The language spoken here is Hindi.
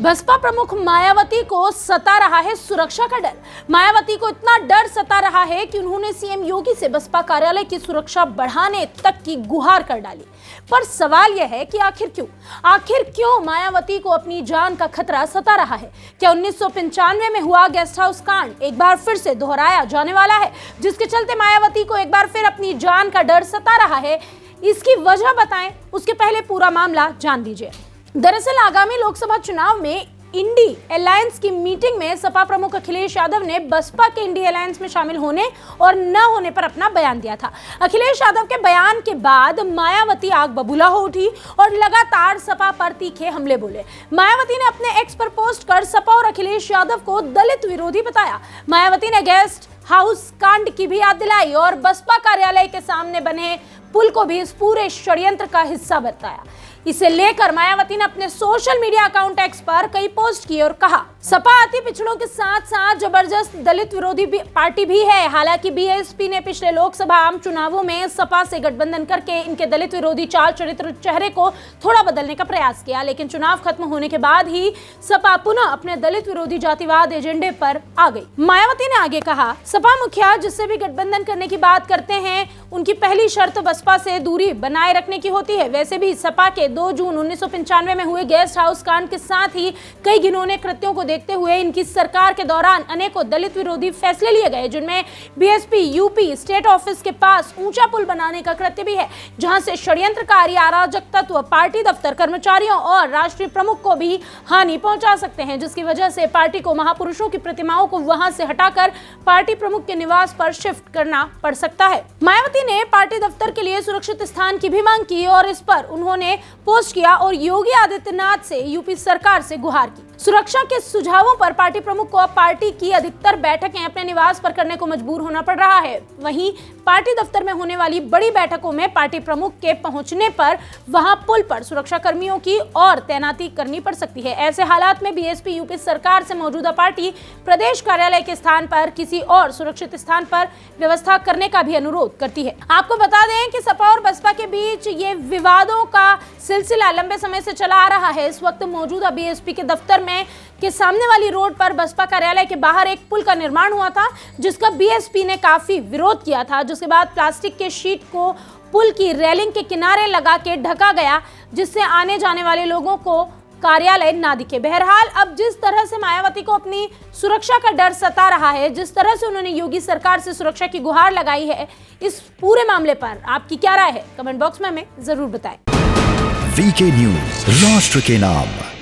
बसपा प्रमुख मायावती को सता रहा है सुरक्षा का डर। मायावती को इतना डर सता रहा है कि उन्होंने सीएम योगी से बसपा कार्यालय की सुरक्षा बढ़ाने तक की गुहार कर डाली। पर सवाल यह है कि आखिर क्यों मायावती को अपनी जान का खतरा सता रहा है? क्या 1995 में हुआ गेस्ट हाउस कांड एक बार फिर से दोहराया जाने वाला है, जिसके चलते मायावती को एक बार फिर अपनी जान का डर सता रहा है? इसकी वजह बताएं, उसके पहले पूरा मामला जान लीजिए। दरअसल आगामी लोकसभा चुनाव में इंडी अलायंस की मीटिंग में सपा प्रमुख अखिलेश यादव ने बसपा के इंडी अलायंस में शामिल होने और न होने पर अपना बयान दिया था। अखिलेश यादव के बयान के बाद मायावती आग बबूला हो उठी और लगातार सपा पर तीखे हमले बोले। मायावती ने अपने एक्स पर पोस्ट कर सपा और अखिलेश यादव को दलित विरोधी बताया। मायावती ने गेस्ट हाउस कांड की भी याद दिलाई और बसपा कार्यालय के सामने बने पुल को भी इस पूरे षड्यंत्र का हिस्सा बताया। इसे लेकर मायावती ने अपने सोशल मीडिया अकाउंट एक्स पर कई पोस्ट किए और कहा, सपा अति पिछड़ों के साथ साथ जबरदस्त दलित विरोधी पार्टी भी है। हालांकि बीएसपी ने पिछले लोकसभा आम चुनावों में सपा से गठबंधन करके इनके दलित विरोधी चाल चरित्र चेहरे को थोड़ा बदलने का प्रयास किया, लेकिन चुनाव खत्म होने के बाद ही सपा पुनः अपने दलित विरोधी जातिवाद एजेंडे पर आ गई। मायावती ने आगे कहा, सपा मुखिया जिससे भी गठबंधन करने की बात करते हैं, उनकी पहली शर्त बसपा से दूरी बनाए रखने की होती है। वैसे भी सपा के 2 जून 1995 में हुए गेस्ट हाउस कांड के साथ ही कई घिनौने कृत्यों को देखते हुए इनकी सरकार के दौरान अनेकों दलित विरोधी फैसले लिए गए, जिनमें बीएसपी यूपी स्टेट ऑफिस के पास ऊंचा पुल बनाने का कृत्य भी है, जहां से षड्यंत्रकारी अराजक तत्व पार्टी दफ्तर, कर्मचारियों और राष्ट्रीय प्रमुख को भी हानि पहुंचा सकते हैं, जिसकी वजह से पार्टी को महापुरुषों की प्रतिमाओं को वहां से हटाकर पार्टी प्रमुख के निवास पर शिफ्ट करना पड़ सकता है। मायावती ने पार्टी दफ्तर के लिए सुरक्षित स्थान की भी मांग की और इस पर उन्होंने पोस्ट किया और योगी आदित्यनाथ से यूपी सरकार से गुहार की। सुरक्षा के सुझावों पर पार्टी प्रमुख को अब पार्टी की अधिकतर बैठकें अपने निवास पर करने को मजबूर होना पड़ रहा है। वहीं पार्टी दफ्तर में होने वाली बड़ी बैठकों में पार्टी प्रमुख के पहुंचने पर वहां पुल पर सुरक्षा कर्मियों की और तैनाती करनी पड़ सकती है। ऐसे हालात में बीएसपी यूपी सरकार से मौजूदा पार्टी प्रदेश कार्यालय के स्थान पर किसी और सुरक्षित स्थान पर व्यवस्था करने का भी अनुरोध करती है। आपको बता दें कि सपा और बसपा के बीच ये विवादों का सिलसिला लंबे समय से चला आ रहा है। इस वक्त मौजूदा बीएसपी के दफ्तर के सामने वाली रोड पर बसपा कार्यालय के बाहर एक पुल का निर्माण हुआ था, जिसका बीएसपी ने काफी विरोध किया था, जिसके बाद प्लास्टिक के शीट को पुल की रेलिंग के किनारे लगा के ढका गया, जिससे आने जाने वाले लोगों को कार्यालय ना दिखे। बहरहाल अब जिस तरह से मायावती को अपनी सुरक्षा का डर सता रहा है, जिस तरह से उन्होंने योगी सरकार से सुरक्षा की गुहार लगाई है, इस पूरे मामले पर आपकी क्या राय है? कमेंट बॉक्स में हमें जरूर बताएं। वीके न्यूज, राष्ट्र के नाम।